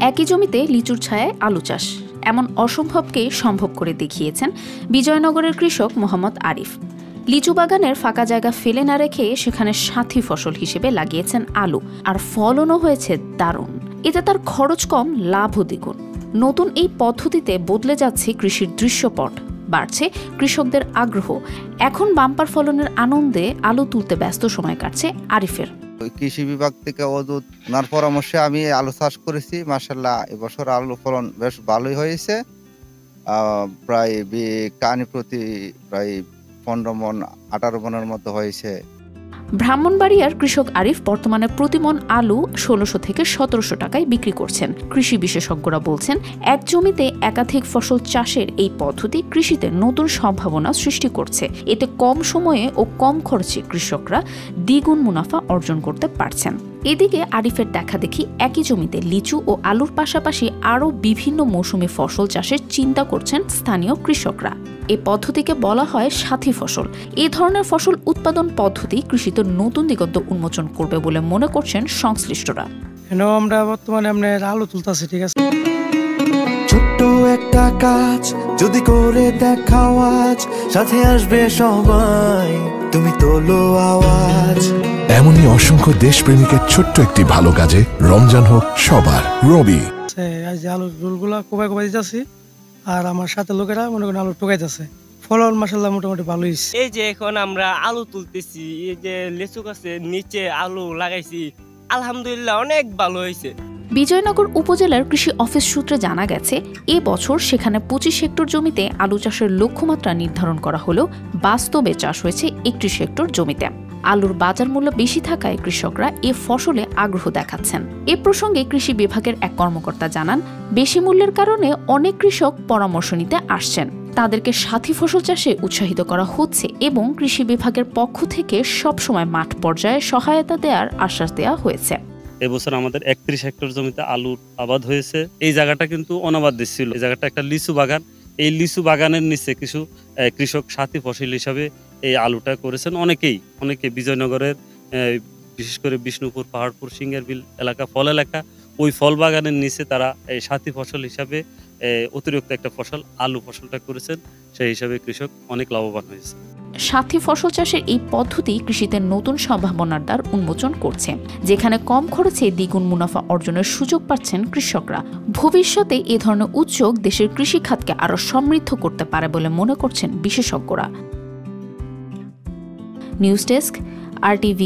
একই জমিতে লিচুর ছায়ায় আলু চাষ, এমন অসম্ভবকে সম্ভব করে দেখিয়েছেন বিজয়নগরের কৃষক মোহাম্মদ আরিফ। লিচু বাগানের ফাঁকা জায়গা ফেলে না রেখে সেখানে সাথী ফসল হিসেবে লাগিয়েছেন আলু, আর ফলনও হয়েছে দারুণ। এতে তার খরচ কম, লাভও দ্বিগুণ। নতুন এই পদ্ধতিতে বদলে যাচ্ছে কৃষির দৃশ্যপট, বাড়ছে কৃষকদের আগ্রহ। এখন বাম্পার ফলনের আনন্দে আলু তুলতে ব্যস্ত সময় কাটছে আরিফের। কৃষি বিভাগ থেকে ওনার পরামর্শে আমি আলু চাষ করেছি। মাশাআল্লাহ, এবছর আলু ফলন বেশ ভালোই হয়েছে। প্রায় কানি প্রতি প্রায় 15 মন 18 মনের মতো হয়েছে। ব্রাহ্মণবাড়িয়ার কৃষক আরিফ বর্তমানে প্রতিমন আলু 1600 থেকে 1700 টাকায় বিক্রি করছেন। কৃষি বিশেষজ্ঞরা বলছেন, এক জমিতে একাধিক ফসল চাষের এই পদ্ধতি কৃষিতে নতুন সম্ভাবনা সৃষ্টি করছে। এতে কম সময়ে ও কম খরচে কৃষকরা দ্বিগুণ মুনাফা অর্জন করতে পারছেন। এদিকে আরিফের দেখা দেখি একই জমিতে লিচু ও আলুর পাশাপাশি আরও বিভিন্ন মৌসুমী ফসল চাষের চিন্তা করছেন স্থানীয় কৃষকরা। এই পদ্ধতিকে বলা হয় সাথী ফসল। এই ধরনের ফসল উৎপাদন পদ্ধতি কৃষিতে নতুন দিগন্ত উন্মোচন করবে বলে মনে করছেন সংশ্লিষ্টরা। আমরা বর্তমানে আলু তুলতেছি, ঠিক আছে। ছোট্ট একটা কাজ যদি করে দেখাও আজ, সাথে আসবে সবাই, তুমি তোলো আওয়াজ। এমনই অসংখ্য দেশপ্রেমিকের ছোট্ট একটি ভালো কাজে রমজান হোক সবার। রবি আজ আলু রোলগুলা কোবাই কোবাই দিতেছি, আর আমার সাথে লোকেরা মনে করেন আলু টোকাইতেছে। ফলন মাশাআল্লাহ মোটামুটি ভালো হয়েছে। এই যে এখন আমরা আলু তুলতেছি, এই যে লিচু গাছের নিচে আলু লাগাইছি, আলহামদুলিল্লাহ অনেক ভালো হয়েছে। বিজয়নগর উপজেলার কৃষি অফিস সূত্রে জানা গেছে, এ বছর সেখানে 25 হেক্টর জমিতে আলু চাষের লক্ষ্যমাত্রা নির্ধারণ করা হলেও বাস্তবে চাষ হয়েছে 31 হেক্টর জমিতে। আলুর বাজার মূল্য বেশি থাকায় কৃষকরা এ ফসলে আগ্রহ দেখাচ্ছেন। এ প্রসঙ্গে কৃষি বিভাগের এক কর্মকর্তা জানান, বেশি মূল্যের কারণে অনেক কৃষক পরামর্শ নিতে আসছেন। তাদেরকে সাথী ফসল চাষে উৎসাহিত করা হচ্ছে এবং কৃষি বিভাগের পক্ষ থেকে সবসময় মাঠ পর্যায়ে সহায়তা দেওয়ার আশ্বাস দেওয়া হয়েছে। এবছর আমাদের 31 হেক্টর জমিতে আলুর আবাদ হয়েছে। এই জায়গাটা কিন্তু অনাবাদ ছিল। এই জায়গাটা একটা লিচু বাগান। এই লিচু বাগানের নিচে কিছু কৃষক সাথী ফসল হিসাবে এই আলুটা করেছেন। অনেকে বিজয়নগরের বিশেষ করে বিষ্ণুপুর, পাহাড়পুর, সিঙ্গের বিল এলাকা, ফল এলাকা, ওই ফল বাগানের নিচে তারা এই সাথী ফসল হিসাবে অতিরিক্ত একটা ফসল আলু ফসলটা করেছেন। সেই হিসাবে কৃষক অনেক লাভবান হয়েছে। সাথী ফসল চাষের এই পদ্ধতি কৃষিতে নতুন সম্ভাবনার দ্বার উন্মোচন করছে, যেখানে কম খরচে দ্বিগুণ মুনাফা অর্জনের সুযোগ পাচ্ছেন কৃষকরা। ভবিষ্যতে এ ধরনের উদ্যোগ দেশের কৃষি খাতকে আরও সমৃদ্ধ করতে পারে বলে মনে করছেন বিশেষজ্ঞরা। News desk, RTV।